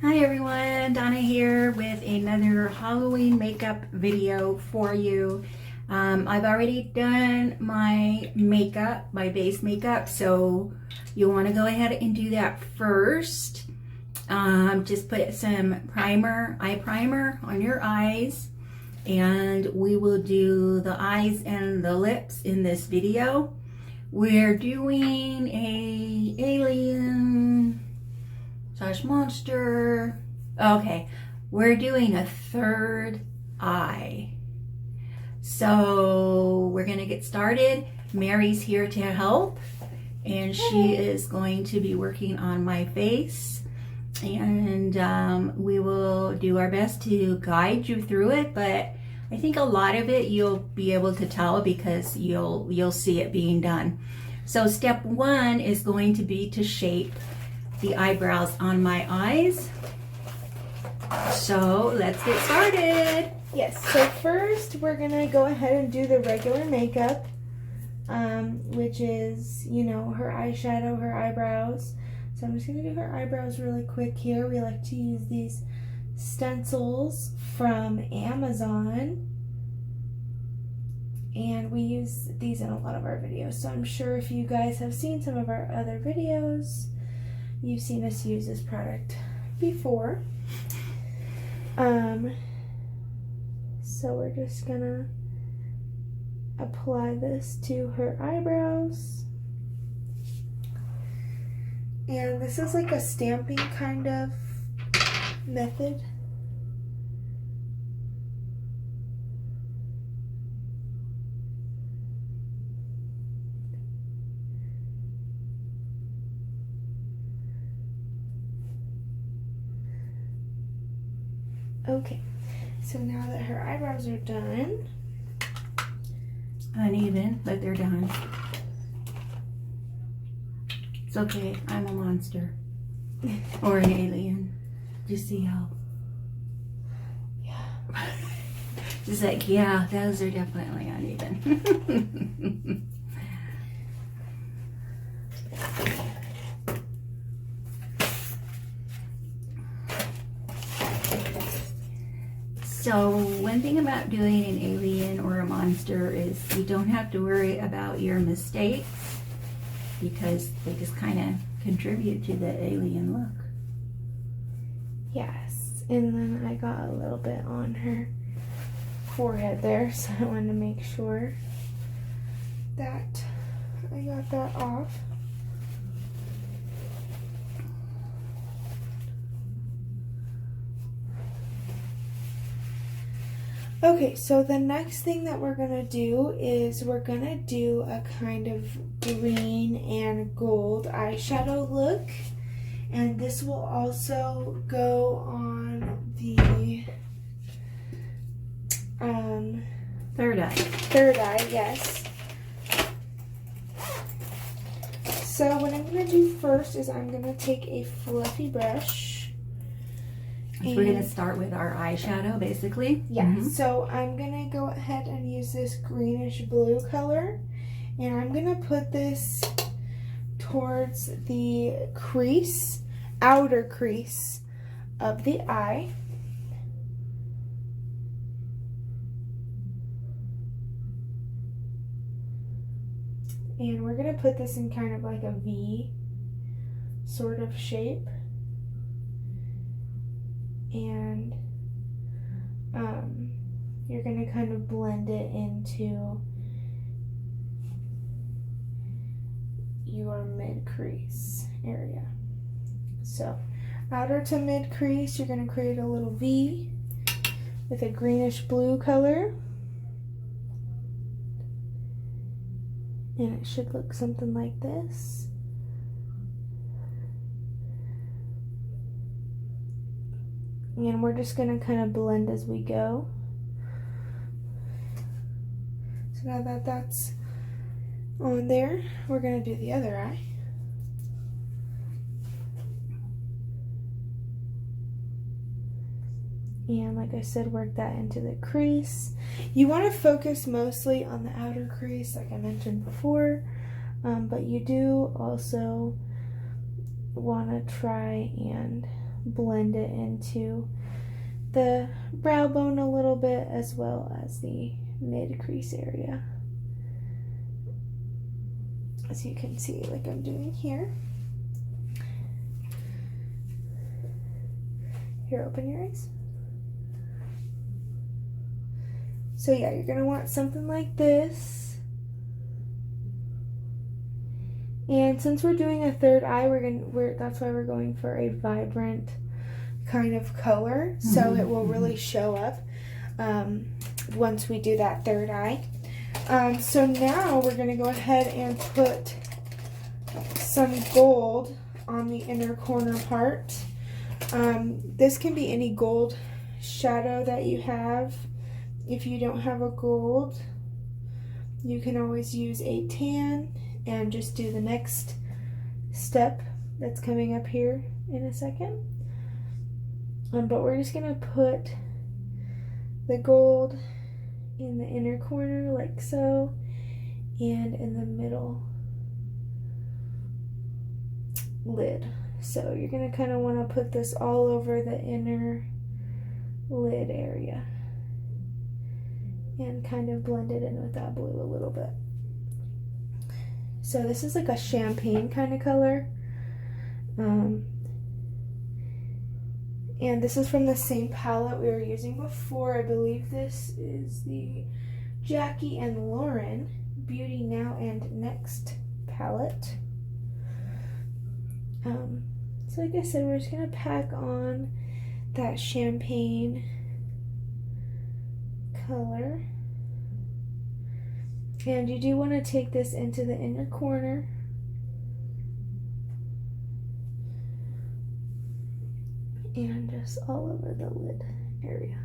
Hi everyone, Donna here with another Halloween makeup video for you. I've already done my makeup, my base makeup, so you want to go ahead and do that first. Just put some eye primer on your eyes, and we will do the eyes and the lips in this video. We're doing a alien / monster. Okay, we're doing a third eye. So we're gonna get started. Mary's here to help, and she is going to be working on my face, and we will do our best to guide you through it, but I think a lot of it you'll be able to tell because you'll see it being done. So step one is going to be to shape the eyebrows on my eyes. So let's get started. Yes, so first we're gonna go ahead and do the regular makeup, which is, you know, her eyeshadow, her eyebrows. So I'm just gonna do her eyebrows really quick here. We like to use these stencils from Amazon, and we use these in a lot of our videos. So I'm sure if you guys have seen some of our other videos, you've seen us use this product before. So we're just gonna apply this to her eyebrows. And this is like a stamping kind of method. Okay, so now that her eyebrows are done. Uneven, but they're done. It's okay, I'm a monster. Or an alien. Just see how? Yeah. Just like, yeah, those are definitely uneven. So one thing about doing an alien or a monster is you don't have to worry about your mistakes because they just kind of contribute to the alien look. Yes, and then I got a little bit on her forehead there, so I wanted to make sure that I got that off. Okay, so the next thing that we're gonna do is we're gonna do a kind of green and gold eyeshadow look, and this will also go on the Third eye. third eye, yes. So what I'm gonna do first is I'm gonna take a fluffy brush. We're going to start with our eyeshadow, basically. Yeah, so I'm going to go ahead and use this greenish blue color, and I'm going to put this towards the crease, outer crease of the eye. And we're going to put this in kind of like a V sort of shape. And you're going to kind of blend it into your mid crease area. So outer to mid crease, you're going to create a little V with a greenish blue color, and it should look something like this. And we're just going to kind of blend as we go. So now that that's on there, we're going to do the other eye. And like I said, work that into the crease. You want to focus mostly on the outer crease, like I mentioned before, but you do also want to try and blend it into the brow bone a little bit, as well as the mid crease area, as you can see, like I'm doing here. Here, open your eyes. So yeah, you're gonna want something like this. And since we're doing a third eye, that's why we're going for a vibrant kind of color, so it will really show up once we do that third eye. So now we're gonna go ahead and put some gold on the inner corner part. This can be any gold shadow that you have. If you don't have a gold, you can always use a tan and just do the next step that's coming up here in a second. But we're just gonna put the gold in the inner corner like so, and in the middle lid. So you're gonna kind of want to put this all over the inner lid area and kind of blend it in with that blue a little bit. So this is like a champagne kind of color. And this is from the same palette we were using before. I believe this is the Jackie and Lauren Beauty Now and Next palette. So like I said, we're just gonna pack on that champagne color. And you do want to take this into the inner corner. And just all over the lid area.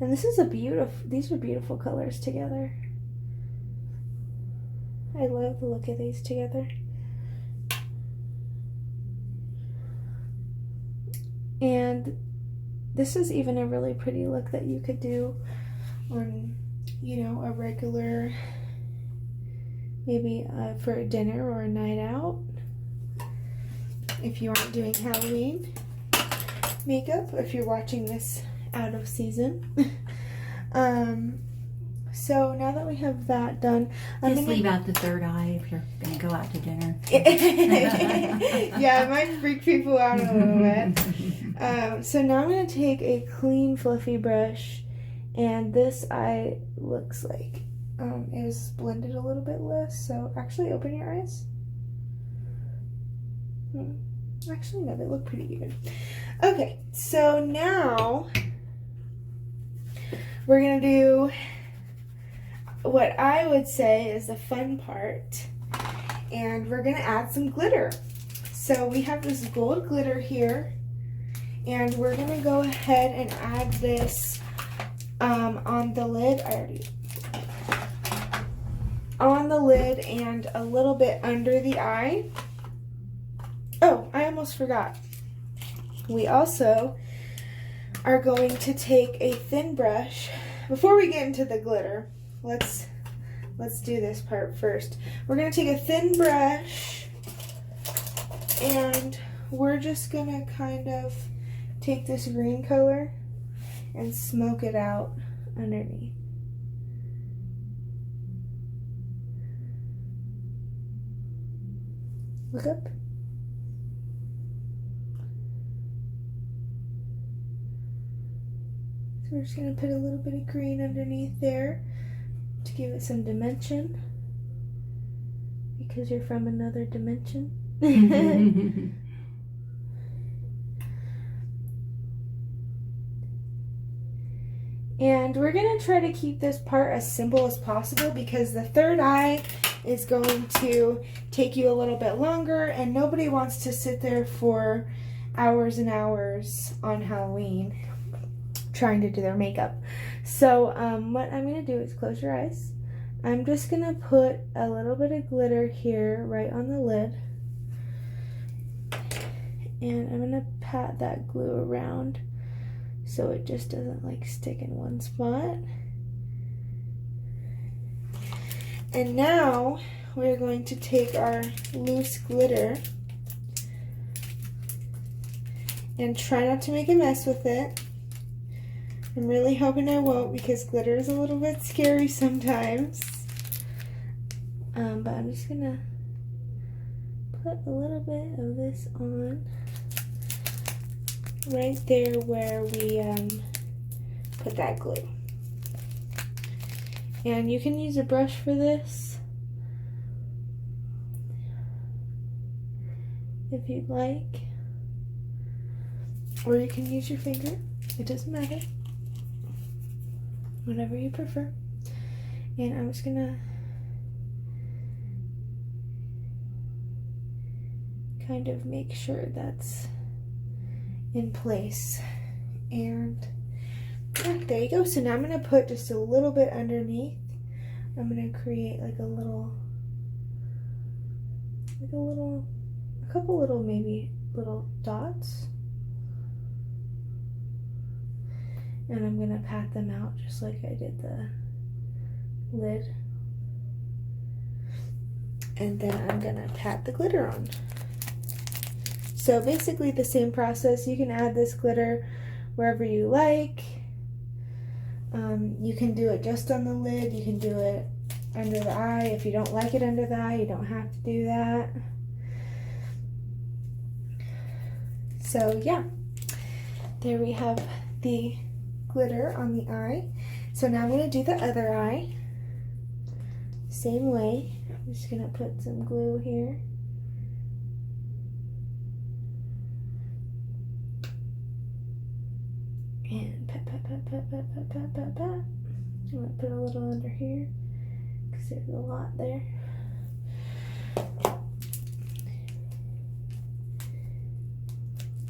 And this is these are beautiful colors together. I love the look of these together. And this is even a really pretty look that you could do on, you know, a regular, maybe for a dinner or a night out, if you aren't doing Halloween makeup, if you're watching this out of season. So now that we have that done, I'm just gonna leave out the third eye if you're gonna go out to dinner. Yeah, it might freak people out a little bit. So now I'm gonna take a clean fluffy brush, and this eye looks like it was blended a little bit less, so actually open your eyes. Actually no, they look pretty even. Okay, so now we're gonna do what I would say is the fun part, and we're gonna add some glitter. So we have this gold glitter here, and we're gonna go ahead and add this on the lid. On the lid and a little bit under the eye. Oh, I almost forgot. We also are going to take a thin brush. Before we get into the glitter, let's do this part first. We're going to take a thin brush, and we're just going to kind of take this green color and smoke it out underneath. Look up. So we're just going to put a little bit of green underneath there to give it some dimension, because you're from another dimension. And we're going to try to keep this part as simple as possible, because the third eye is going to take you a little bit longer, and nobody wants to sit there for hours and hours on Halloween trying to do their makeup. So what I'm going to do is close your eyes. I'm just going to put a little bit of glitter here right on the lid, and I'm going to pat that glue around so it just doesn't like stick in one spot. And now we're going to take our loose glitter And try not to make a mess with it. I'm really hoping I won't because glitter is a little bit scary sometimes. But I'm just gonna put a little bit of this on right there where we put that glue. And you can use a brush for this if you'd like, or you can use your finger. It doesn't matter, whatever you prefer. And I'm just gonna kind of make sure that's in place. And yeah, there you go. So now I'm gonna put just a little bit underneath. I'm gonna create like a couple little maybe little dots. And I'm gonna pat them out just like I did the lid. And then I'm gonna pat the glitter on. So basically the same process. You can add this glitter wherever you like. You can do it just on the lid. You can do it under the eye. If you don't like it under the eye, you don't have to do that. So yeah, there we have the glitter on the eye. So now I'm going to do the other eye. Same way. I'm just going to put some glue here. And pat, pat, pat, pat, pat, pat, pat, pat, pat. I'm going to put a little under here because there's a lot there.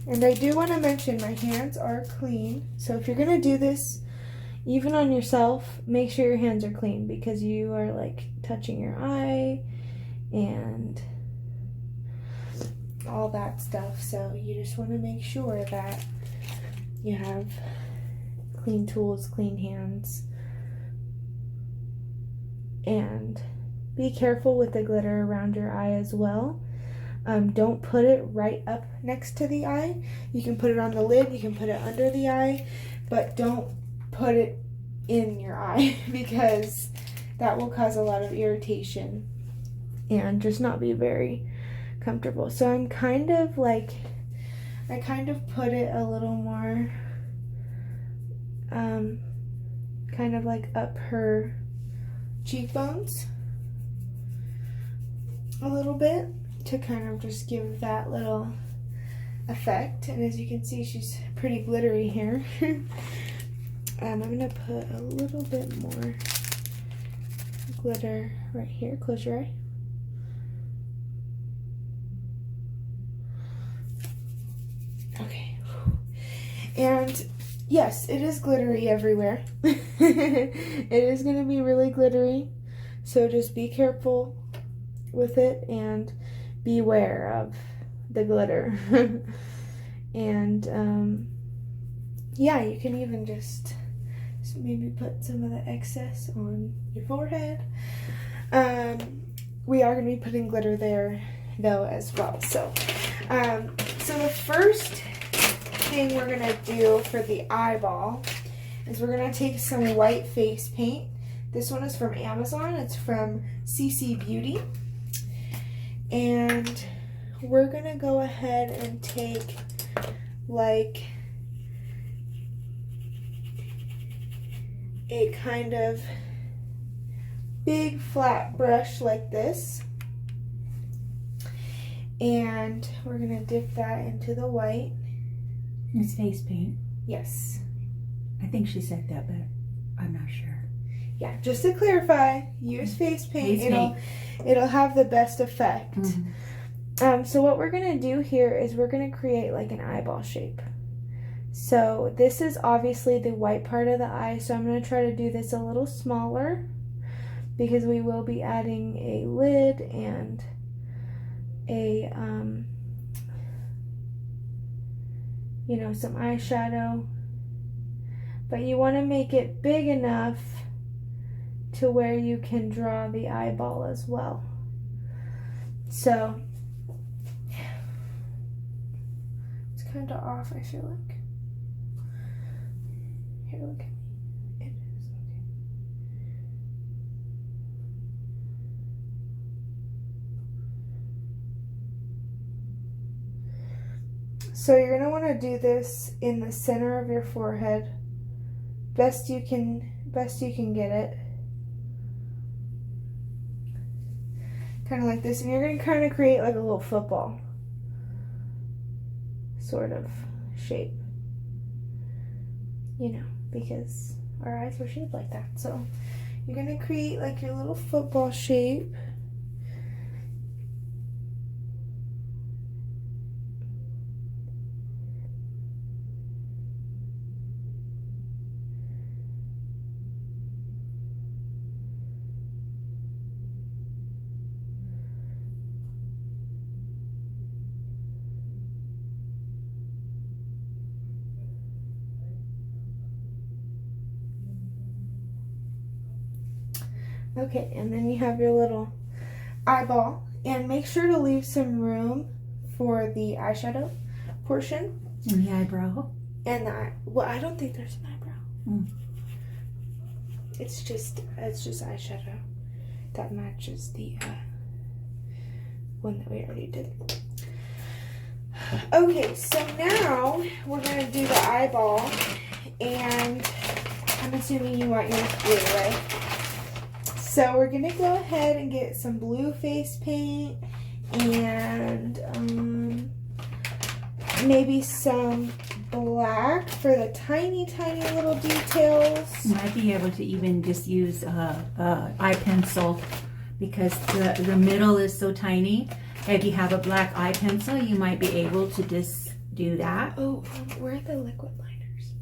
And I do want to mention my hands are clean. So if you're going to do this, even on yourself, make sure your hands are clean because you are like touching your eye and all that stuff. So you just want to make sure that you have clean tools, clean hands. And be careful with the glitter around your eye as well. Don't put it right up next to the eye. You can put it on the lid, you can put it under the eye, but don't put it in your eye because that will cause a lot of irritation and just not be very comfortable. So I'm kind of like, I kind of put it a little more, kind of like up her cheekbones a little bit to kind of just give that little effect. And as you can see, she's pretty glittery here. I'm gonna put a little bit more glitter right here. Close your eye. Okay. And yes, it is glittery everywhere. It is gonna be really glittery, so just be careful with it and beware of the glitter. And yeah, you can even just maybe put some of the excess on your forehead. We are going to be putting glitter there though as well. So so the first thing we're going to do for the eyeball is we're going to take some white face paint. This one is from Amazon. It's from CC Beauty. And we're going to go ahead and take like a kind of big flat brush like this. And we're going to dip that into the white. It's face paint. Yes. I think she said that, but I'm not sure. Yeah, just to clarify, use face paint. It'll have the best effect. Mm-hmm. So what we're going to do here is we're going to create like an eyeball shape. So this is obviously the white part of the eye, so I'm going to try to do this a little smaller because we will be adding a lid and a, you know, some eyeshadow. But you want to make it big enough to where you can draw the eyeball as well. So let's kind of off, I feel like. Here, look at me. It is, okay. So you're going to want to do this in the center of your forehead. Best you can get it. Kind of like this. And you're going to kind of create like a little football sort of shape. You know, because our eyes were shaped like that. So you're going to create like your little football shape. Okay, and then you have your little eyeball, and make sure to leave some room for the eyeshadow portion. And the eyebrow. And the eye. Well, I don't think there's an eyebrow. Mm. It's just eyeshadow that matches the one that we already did. Okay, so now we're gonna do the eyeball, and I'm assuming you want yours blue, right? So we're going to go ahead and get some blue face paint and maybe some black for the tiny, tiny little details. You might be able to even just use eye pencil because the middle is so tiny. If you have a black eye pencil, you might be able to just do that. Oh, where are the liquid liners?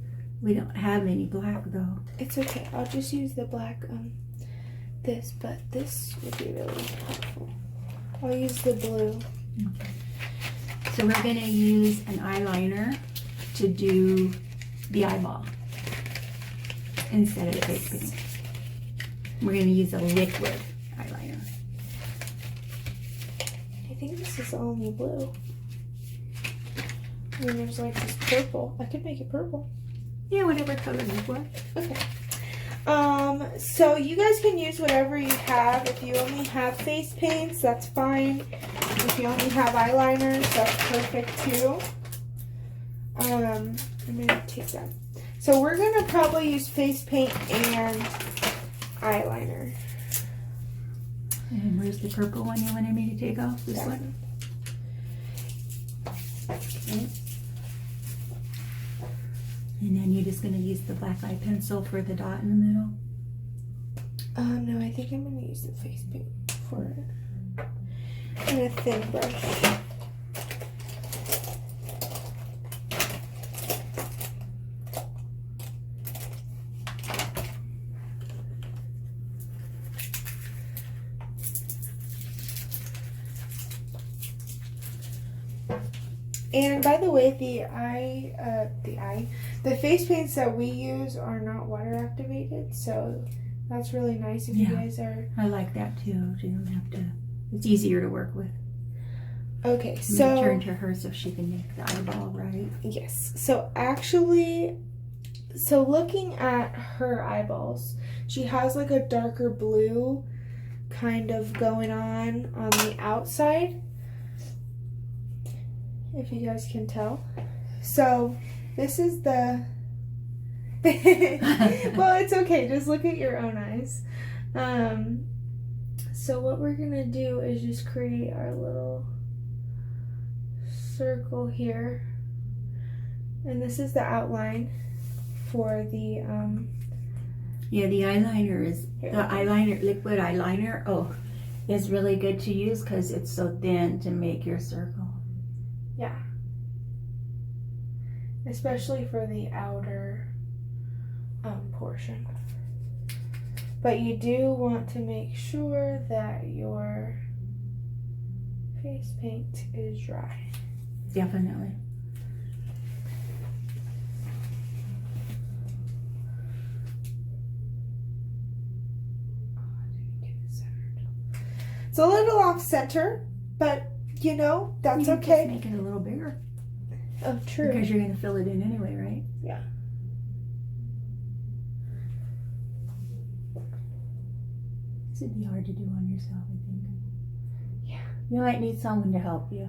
We don't have any black though. It's okay. I'll just use the black but this would be really helpful. I'll use the blue. Okay. So we're going to use an eyeliner to do the eyeball instead of face paint. We're going to use a liquid eyeliner. I think this is only blue. And then there's like this purple. I could make it purple. Yeah, whatever color you want. Okay. So you guys can use whatever you have. If you only have face paints, that's fine. If you only have eyeliners, that's perfect too. I'm gonna take that. So we're gonna probably use face paint and eyeliner. And where's the purple one you wanted me to take off? This That one? Okay. And then you're just going to use the black eye pencil for the dot in the middle? No, I think I'm going to use the face paint for it. And a thin brush. And by the way, the face paints that we use are not water activated, so that's really nice if you guys are. I like that too. You don't have to. It's easier to work with. Okay, I'm so gonna turn to her so she can make the eyeball right. yes. So actually, looking at her eyeballs, she has like a darker blue kind of going on the outside. If you guys can tell. So this is the well, it's okay, just look at your own eyes. So what we're gonna do is just create our little circle here, and this is the outline for the yeah, the eyeliner is liquid eyeliner is really good to use because it's so thin to make your circle. Yeah. Especially for the outer portion. But you do want to make sure that your face paint is dry. Definitely. It's a little off center, but you know, that's You can okay. just make it a little bigger. Oh, true. Because you're going to fill it in anyway, right? Yeah. This would be hard to do on yourself, I think. Yeah. You might need someone to help you.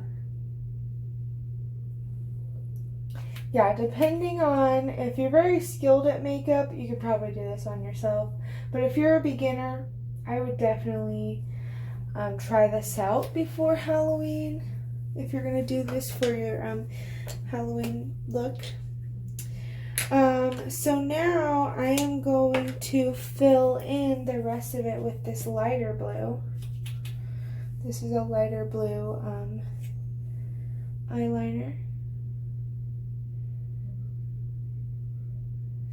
Yeah, depending on if you're very skilled at makeup, you could probably do this on yourself. But if you're a beginner, I would definitely try this out before Halloween. If you're gonna do this for your Halloween look. So now I am going to fill in the rest of it with this lighter blue. This is a lighter blue eyeliner.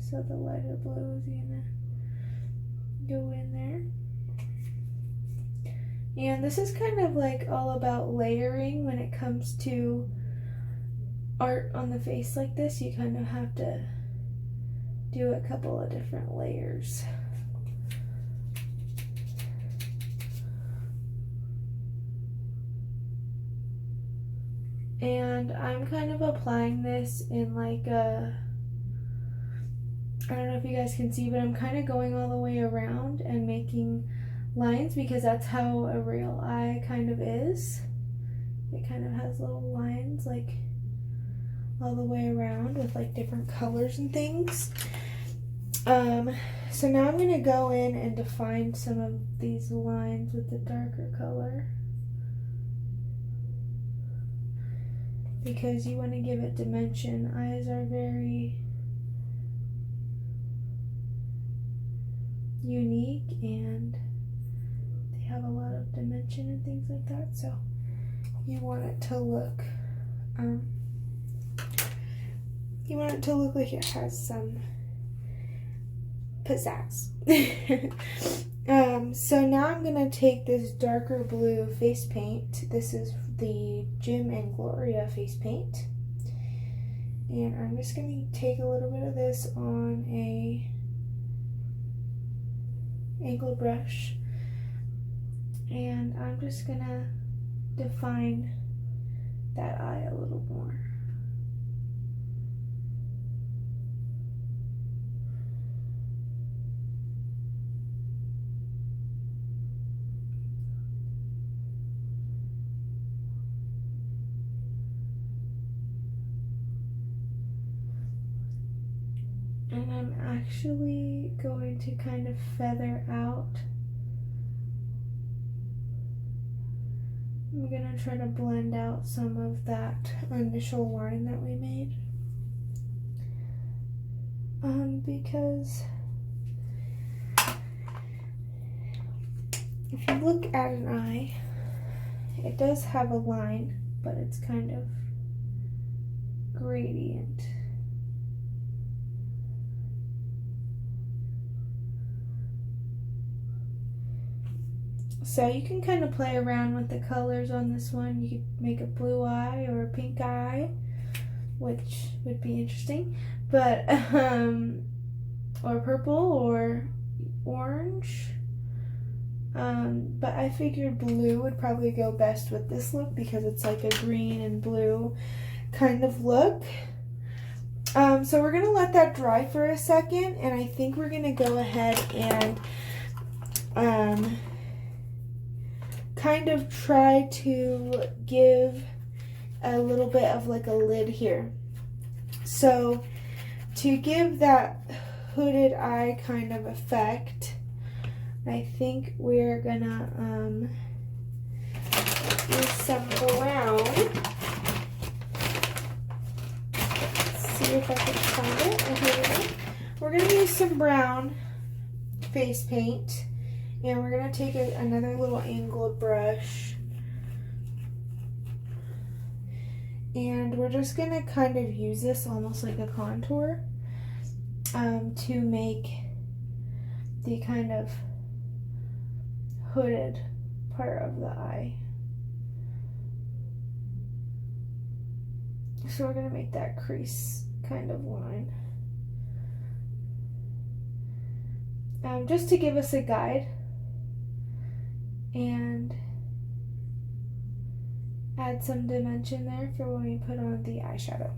So the lighter blue is gonna go in there. And this is kind of like all about layering when it comes to art on the face like this. You kind of have to do a couple of different layers. And I'm kind of applying this in like a, I don't know if you guys can see, but I'm kind of going all the way around and making lines because that's how a real eye kind of is. It kind of has little lines like all the way around with like different colors and things. So now I'm going to go in and define some of these lines with the darker color, because you want to give it dimension. Eyes are very unique and they have a lot of dimension and things like that, so you want it to look like it has some pizzazz. So now I'm gonna take this darker blue face paint. This is the Jim and Gloria face paint, and I'm just gonna take a little bit of this on a angled brush, and I'm just gonna define that eye a little more. And I'm actually going to kind of feather out. I'm going to try to blend out some of that initial line that we made. Because if you look at an eye, it does have a line, but it's kind of gradient. So you can kind of play around with the colors on this one. You could make a blue eye or a pink eye, which would be interesting, but or purple or orange. But I figured blue would probably go best with this look because it's like a green and blue kind of look. So we're gonna let that dry for a second, and I think we're gonna go ahead and kind of try to give a little bit of like a lid here. So to give that hooded eye kind of effect, I think we're gonna use some brown. Let's see if I can find it. Oh, here we go. We're gonna use some brown face paint. And we're going to take another little angled brush, and we're just going to kind of use this almost like a contour to make the kind of hooded part of the eye. So we're going to make that crease kind of line. Just to give us a guide and add some dimension there for when we put on the eyeshadow.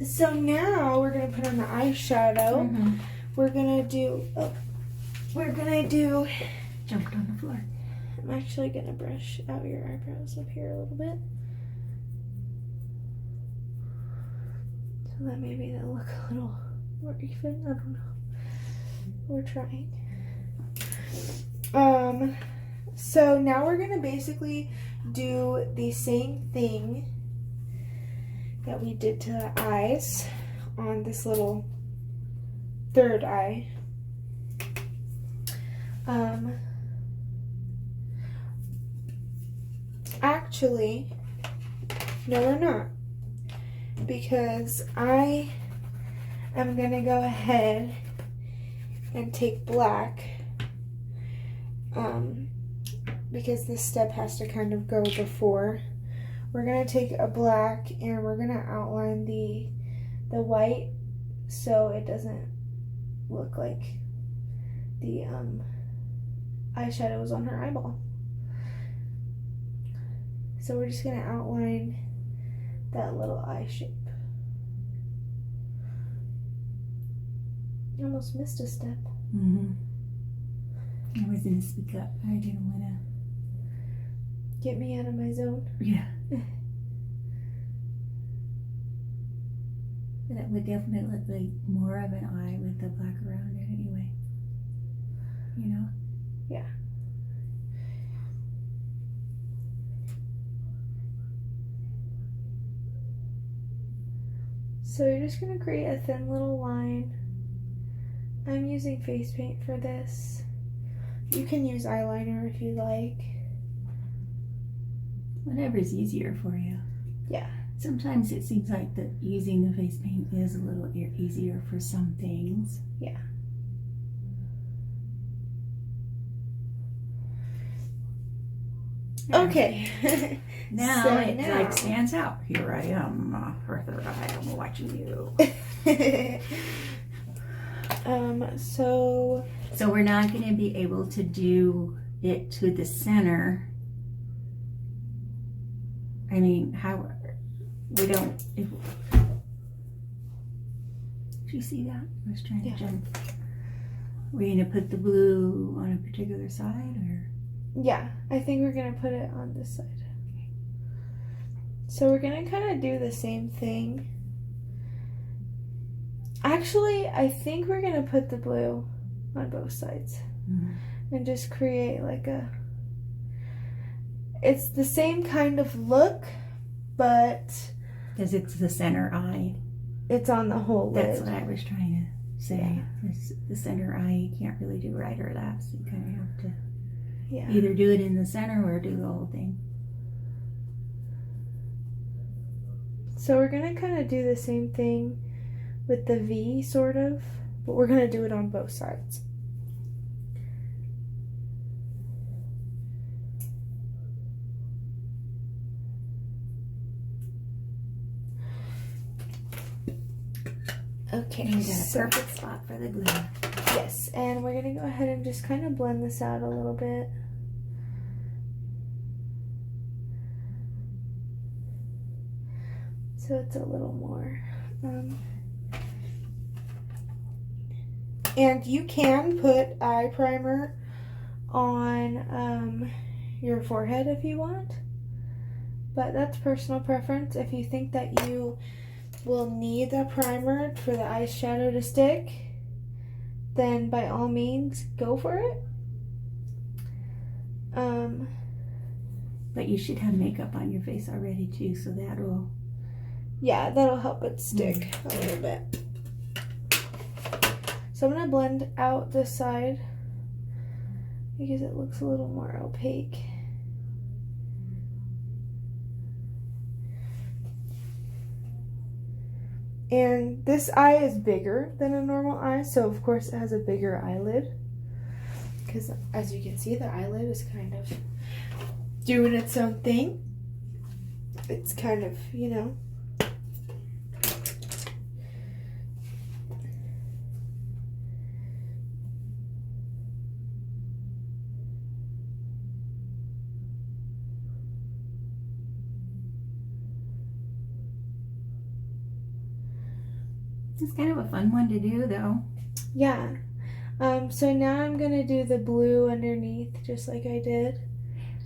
So now we're gonna put on the eyeshadow. Mm-hmm. We're gonna do. Jumped on the floor. I'm actually gonna brush out your eyebrows up here a little bit, so that maybe they'll look a little more even. I don't know. We're trying. So now we're gonna basically do the same thing that we did to the eyes on this little third eye. Actually, no, we're not, because I am gonna go ahead and take black, because this step has to kind of go before. We're gonna take a black and we're gonna outline the white so it doesn't look like the eyeshadow is on her eyeball. So we're just gonna outline that little eye shape. You almost missed a step. Mm-hmm. I was gonna speak up. I didn't wanna Get me out of my zone. Yeah. That would definitely look like more of an eye with the black around it anyway. You know? Yeah. So you're just going to create a thin little line. I'm using face paint for this. You can use eyeliner if you like. Whatever's easier for you. Yeah. Sometimes it seems like that using the face paint is a little easier for some things. Yeah. Okay. Now So it now- like stands out. Here I am, her third eye. I'm watching you. So we're not going to be able to do it to the center. I mean, how we don't. If did you see that? I was trying to jump. We're going to put the blue on a particular side, or yeah, I think we're gonna put it on this side. So we're gonna kind of do the same thing. Actually, I think we're gonna put the blue on both sides and just create like a. It's the same kind of look, but because it's the center eye. it's on the whole lid. That's what I was trying to say. It's the center eye. You can't really do right or left. So you kind of have to. Yeah. Either do it in the center or do the whole thing. So we're gonna kind of do the same thing with the V, sort of, but we're gonna do it on both sides. Okay, You got a so- perfect spot for the glue. Yes, and we're gonna go ahead and just kind of blend this out a little bit. So it's a little more. And you can put eye primer on your forehead if you want, but that's personal preference. If you think that you will need the primer for the eyeshadow to stick, then by all means go for it. But you should have makeup on your face already too, so that'll. Yeah, that'll help it stick a little bit. So I'm gonna blend out this side because it looks a little more opaque. And this eye is bigger than a normal eye, so of course it has a bigger eyelid. Because as you can see, the eyelid is kind of doing its own thing. It's kind of, you know. It's kind of a fun one to do, though. Yeah. So now I'm gonna do the blue underneath, just like I did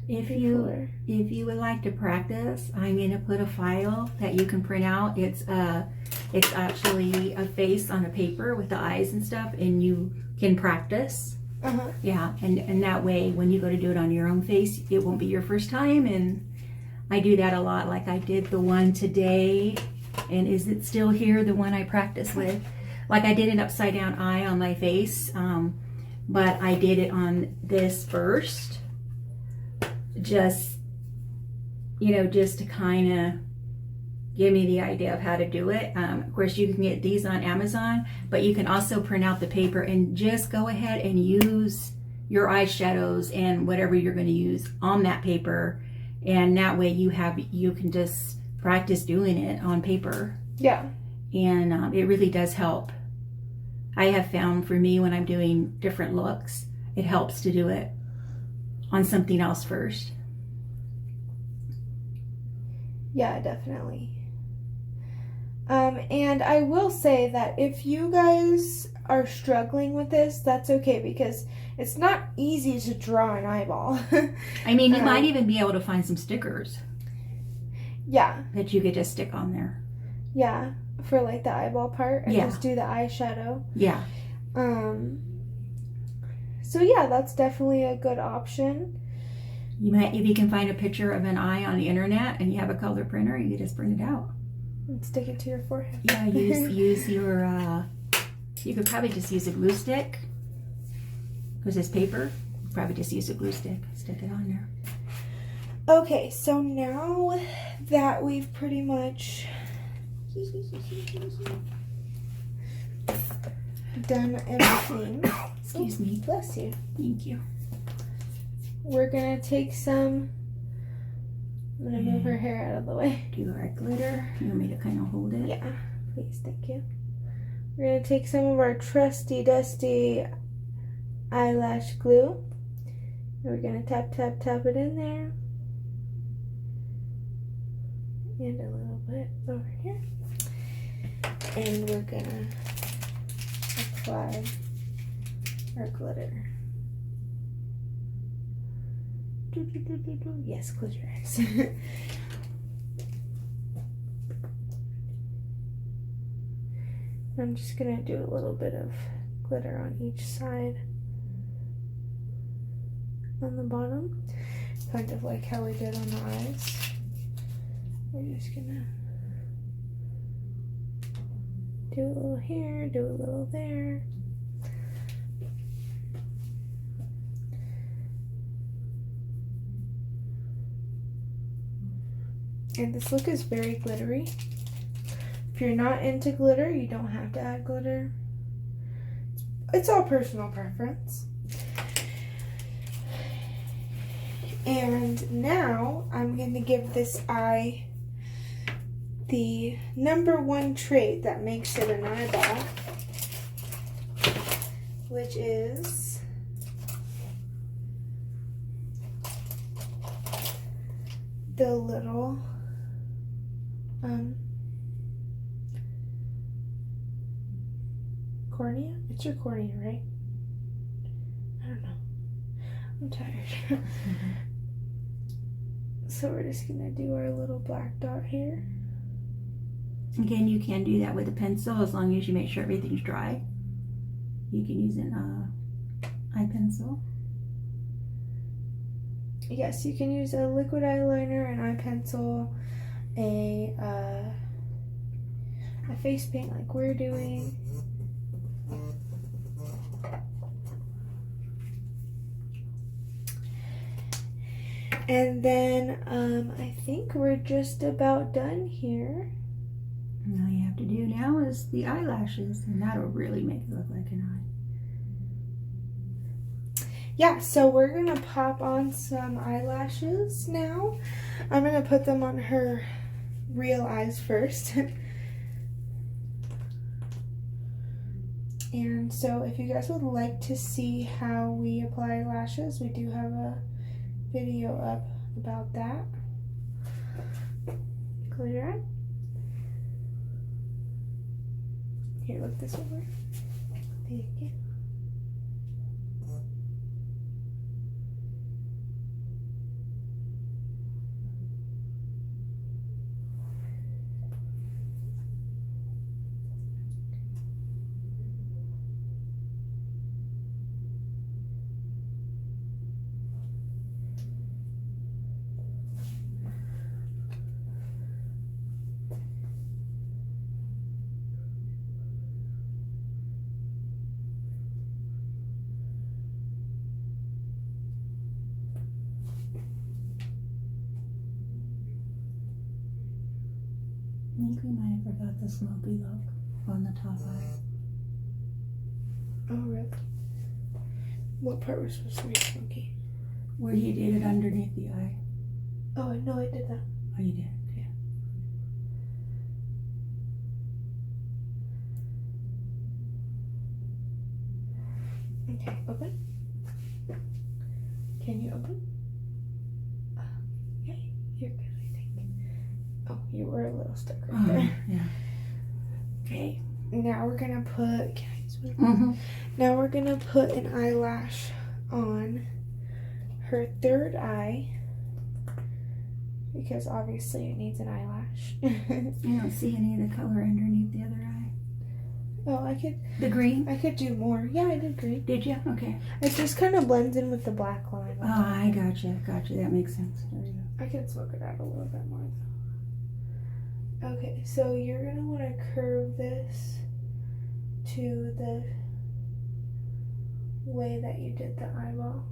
If before. you would like to practice, I'm gonna put a file that you can print out. It's actually a face on a paper with the eyes and stuff, and you can practice. Uh-huh. Yeah, and that way, when you go to do it on your own face, it won't be your first time. And I do that a lot. Like I did the one today, and is it still here? The one I practice with. Like I did an upside down eye on my face, but I did it on this first. Just, just to kind of give me the idea of how to do it. Of course, you can get these on Amazon, but you can also print out the paper and just go ahead and use your eyeshadows and whatever you're going to use on that paper. And that way you can just practice doing it on paper. Yeah. And it really does help. I have found for me when I'm doing different looks, it helps to do it on something else first. Yeah, definitely. And I will say that if you guys are struggling with this, that's okay, because it's not easy to draw an eyeball. I mean, you might even be able to find some stickers. Yeah. That you could just stick on there. Yeah, for like the eyeball part, and Yeah. just do the eyeshadow. Yeah. So yeah, that's definitely a good option. You might, if you can find a picture of an eye on the internet and you have a color printer, you could just print it out. And stick it to your forehead. Yeah, use your, you could probably just use a glue stick. Because it's paper, probably just use a glue stick, stick it on there. Okay, so now that we've pretty much done everything. Excuse me. Bless you. Thank you. We're gonna take some. I'm gonna move her hair out of the way. Do our glitter. You want me to kind of hold it? Yeah, please, thank you. We're gonna take some of our trusty dusty eyelash glue. And we're gonna tap it in there. And a little bit over here. And we're gonna apply our glitter. Yes, close your eyes. I'm just gonna do a little bit of glitter on each side. On the bottom, kind of like how we did on the eyes. We're just gonna do a little here, do a little there. And this look is very glittery. If you're not into glitter, you don't have to add glitter. It's all personal preference. And now I'm going to give this eye the #1 trait that makes it an eyeball, which is the little cornea? It's your cornea, right? I don't know. I'm tired. So we're just gonna do our little black dot here. Again, you can do that with a pencil as long as you make sure everything's dry. You can use an eye pencil. Yes, you can use a liquid eyeliner, an eye pencil, a face paint like we're doing. And then I think we're just about done here. And all you have to do now is the eyelashes, and that'll really make it look like an eye. Yeah, so we're gonna pop on some eyelashes now. I'm gonna put them on her real eyes first. And so if you guys would like to see how we apply lashes, we do have a video up about that. Close your eye. Here, look this over. Thank you. I think we might have forgot the smoky look on the top eye. Oh, really? What part was supposed to be smoky? Where you did it underneath the eye. Oh, I know I did that. Oh, you did? Yeah. Okay, open. Can you open? Yeah, you're good, I think. Oh, you were a little stuck right there. Yeah. Okay. Now we're gonna put. Can I zoom? Now we're gonna put an eyelash on her third eye because obviously it needs an eyelash. I don't see any of the color underneath the other eye. Oh, The green? I could do more. Yeah, I did green. Did you? Okay. It just kind of blends in with the black line. Oh, I gotcha. That makes sense. There you go. I can smoke it out a little bit more though. Okay, so you're gonna want to curve this to the way that you did the eyeball.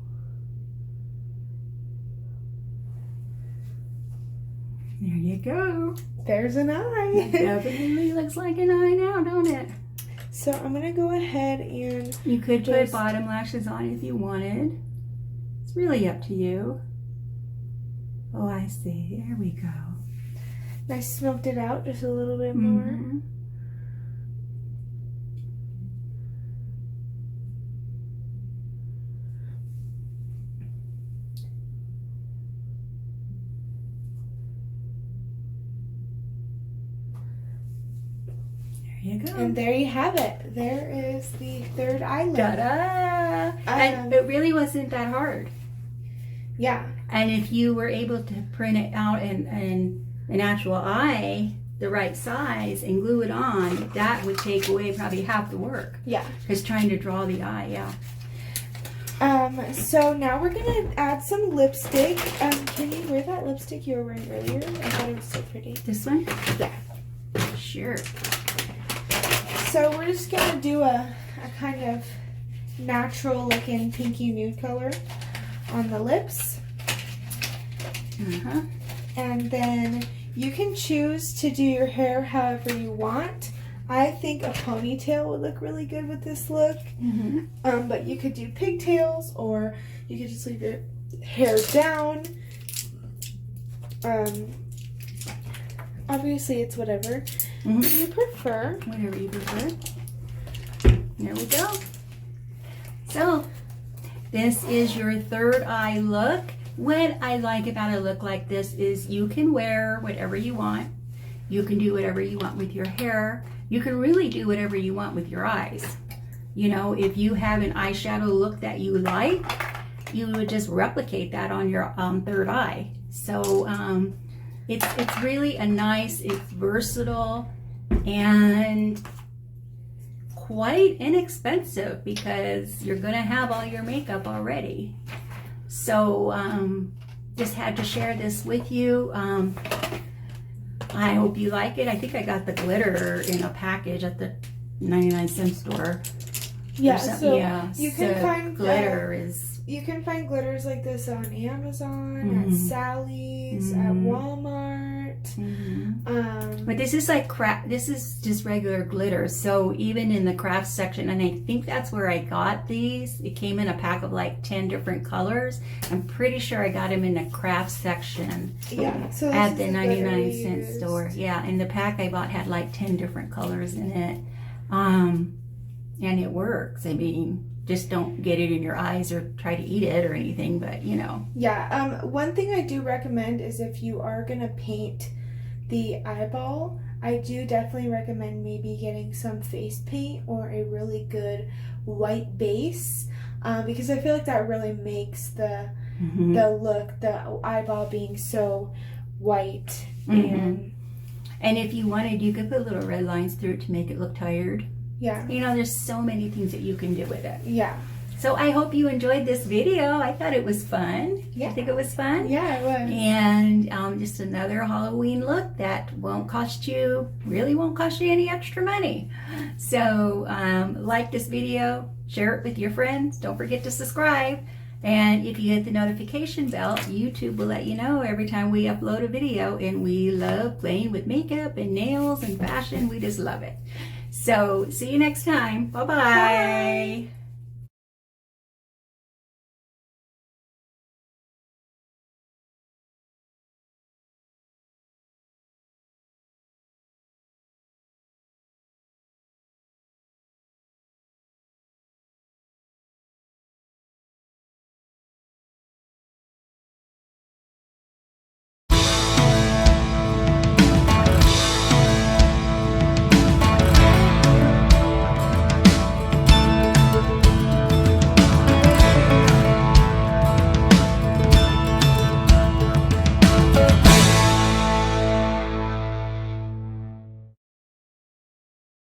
There you go. There's an eye. Definitely looks like an eye now, don't it? So I'm gonna go ahead and You could put Just- bottom lashes on if you wanted. It's really up to you. Oh, I see. There we go. I smoked it out just a little bit more. Mhm. There you go. And there you have it. There is the third eyelid. Ta-da! And it really wasn't that hard. Yeah. And if you were able to print it out in an actual eye, the right size, and glue it on, that would take away probably half the work. Yeah. Because trying to draw the eye, yeah. So now we're gonna add some lipstick. Can you wear that lipstick you were wearing earlier? I thought it was so pretty. This one? Yeah. Sure. So we're just gonna do a kind of natural looking pinky nude color on the lips. Uh-huh. And then you can choose to do your hair however you want. I think a ponytail would look really good with this look. Mm-hmm. But you could do pigtails, or you could just leave your hair down. Obviously it's whatever you prefer. Whatever you prefer. There we go. So, this is your third eye look. What I like about a look like this is you can wear whatever you want. You can do whatever you want with your hair. You can really do whatever you want with your eyes. You know, if you have an eyeshadow look that you like, you would just replicate that on your third eye. So it's really a nice, it's versatile, and quite inexpensive because you're gonna have all your makeup already. So just had to share this with you. I hope you like it. I think I got the glitter in a package at the 99-cent store. Yeah, or something. so Yeah, you can so find glitter is. You can find glitters like this on Amazon, at Sally's, at Walmart. But this is like craft. This is just regular glitter. So even in the craft section, and I think that's where I got these. It came in a pack of like 10 different colors. I'm pretty sure I got them in the craft section. Yeah, so this at is the glitter we 99-cent used. store. Yeah, and the pack I bought had like 10 different colors in it. And it works. I mean, just don't get it in your eyes or try to eat it or anything, but you know. Yeah, one thing I do recommend is if you are gonna paint the eyeball, I do definitely recommend maybe getting some face paint or a really good white base, because I feel like that really makes the look, the eyeball being so white. And if you wanted, you could put little red lines through it to make it look tired. Yeah. You know, there's so many things that you can do with it. Yeah. So I hope you enjoyed this video. I thought it was fun. Yeah. I think it was fun. Yeah, it was. And just another Halloween look that really won't cost you any extra money. So like this video, share it with your friends. Don't forget to subscribe. And if you hit the notification bell, YouTube will let you know every time we upload a video. And we love playing with makeup and nails and fashion. We just love it. So see you next time. Bye-bye. Bye.